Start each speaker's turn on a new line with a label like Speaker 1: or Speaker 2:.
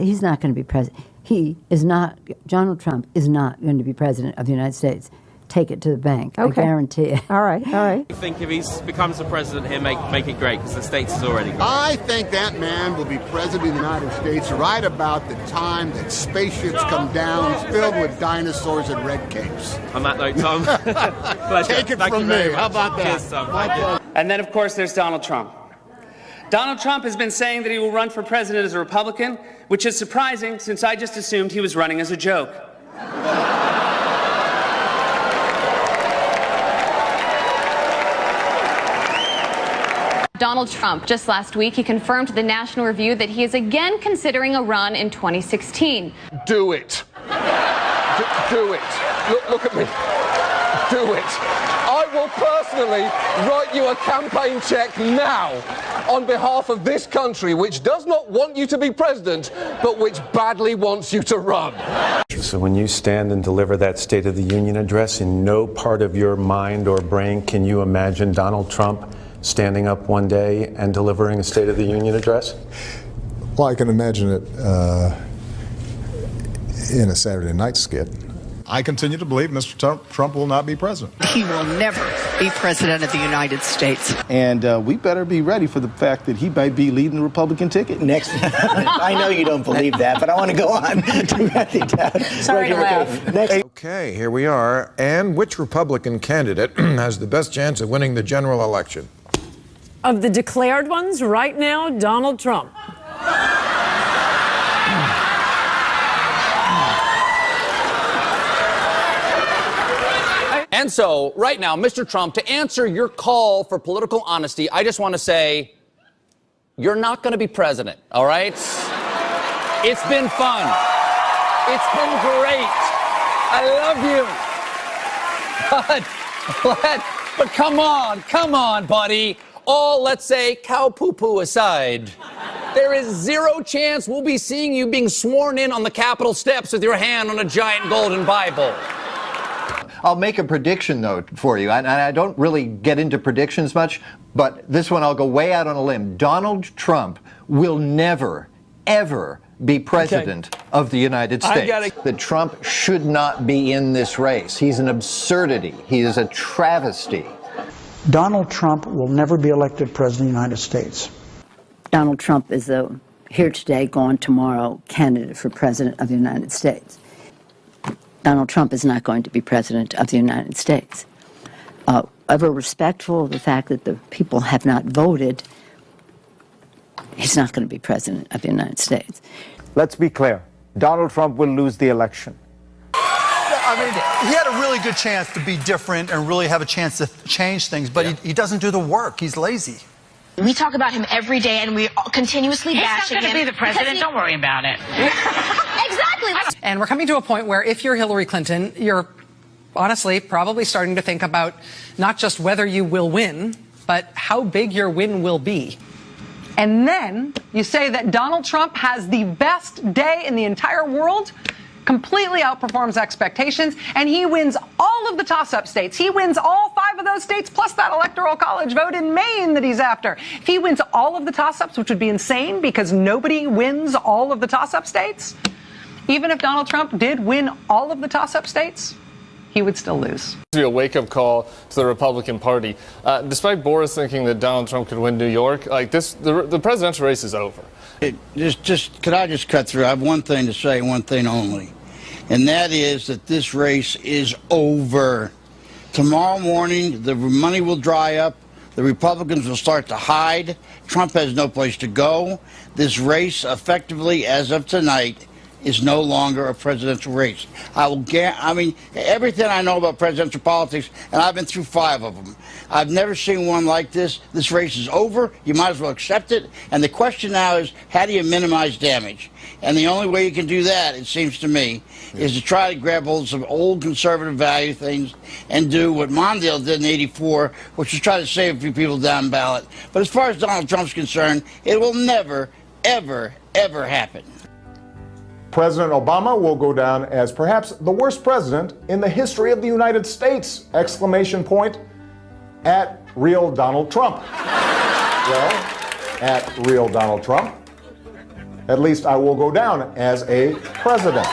Speaker 1: He's not going to be president. Donald Trump is not going to be president of the United States. Take it to the bank.
Speaker 2: Okay.
Speaker 1: I guarantee it.
Speaker 2: All right, all right.
Speaker 3: I think if he becomes the president, he'll make it great, because the States is already great.
Speaker 4: I think that man will be president of the United States right about the time that spaceships come down filled with dinosaurs and red capes.
Speaker 3: On that note, Tom, pleasure.
Speaker 4: Take it
Speaker 3: Thank
Speaker 4: from
Speaker 3: you very
Speaker 4: me.
Speaker 3: much.
Speaker 4: How about that?
Speaker 3: Cheers, Tom.
Speaker 5: And then, of course, there's Donald Trump. Donald Trump has been saying that he will run for president as a Republican, which is surprising since I just assumed he was running as a joke.
Speaker 6: Donald Trump, just last week, he confirmed to the National Review that he is again considering a run in 2016.
Speaker 7: Do it. Do it. Look at me. Do it. I will personally write you a campaign check now on behalf of this country, which does not want you to be president, but which badly wants you to run.
Speaker 8: So when you stand and deliver that State of the Union address, in no part of your mind or brain can you imagine Donald Trump standing up one day and delivering a State of the Union address?
Speaker 9: Well, I can imagine it in a Saturday night skit. I continue to believe Mr. Trump will not be president.
Speaker 10: He will never be president of the United States.
Speaker 11: And we better be ready for the fact that he might be leading the Republican ticket next. I know you don't believe that, but I want to go on to Matthew Dowd.
Speaker 2: Sorry to laugh.
Speaker 12: Okay, here we are. And which Republican candidate has the best chance of winning the general election?
Speaker 13: Of the declared ones, right now, Donald Trump.
Speaker 14: And so, right now, Mr. Trump, to answer your call for political honesty, I just want to say, you're not going to be president, all right? It's been fun. It's been great. I love you. But come on, buddy. All, let's say, cow poo-poo aside, there is zero chance we'll be seeing you being sworn in on the Capitol steps with your hand on a giant golden Bible.
Speaker 15: I'll make a prediction, though, for you. And I don't really get into predictions much, but this one I'll go way out on a limb. Donald Trump will never, ever be president of the United States. That Trump should not be in this race. He's an absurdity. He is a travesty.
Speaker 16: Donald Trump will never be elected president of the United States.
Speaker 1: Donald Trump is a here today, gone tomorrow candidate for president of the United States. Donald Trump is not going to be president of the United States. Ever respectful of the fact that the people have not voted, he's not going to be president of the United States.
Speaker 11: Let's be clear. Donald Trump will lose the election.
Speaker 17: I mean, he had a really good chance to be different and really have a chance to change things, but he doesn't do the work. He's lazy.
Speaker 18: We talk about him every day, and we continuously bash him.
Speaker 19: He's not going to be the president. Don't worry about it.
Speaker 18: Exactly.
Speaker 19: And we're coming to a point where if you're Hillary Clinton, you're honestly probably starting to think about not just whether you will win, but how big your win will be. And then you say that Donald Trump has the best day in the entire world, completely outperforms expectations, and he wins all of the toss-up states. He wins all 5 of those states, plus that electoral college vote in Maine that he's after. If he wins all of the toss-ups, which would be insane because nobody wins all of the toss-up states, even if Donald Trump did win all of the toss-up states, he would still lose.
Speaker 20: To be a wake-up call to the Republican Party. Despite Boris thinking that Donald Trump could win New York, like this, the presidential race is over.
Speaker 6: Could I just cut through? I have one thing to say, one thing only. And that is that this race is over. Tomorrow morning, the money will dry up. The Republicans will start to hide. Trump has no place to go. This race, effectively, as of tonight, is no longer a presidential race. I mean, everything I know about presidential politics, and I've been through 5 of them, I've never seen one like this. This race is over. You might as well accept it. And the question now is, how do you minimize damage? And the only way you can do that, it seems to me, is to try to grab hold of some old conservative value things and do what Mondale did in '84, which was try to save a few people down ballot. But as far as Donald Trump's concerned, it will never, ever, ever happen.
Speaker 9: President Obama will go down as perhaps the worst president in the history of the United States! Exclamation point at real Donald Trump. Well, at real Donald Trump. At least I will go down as a president.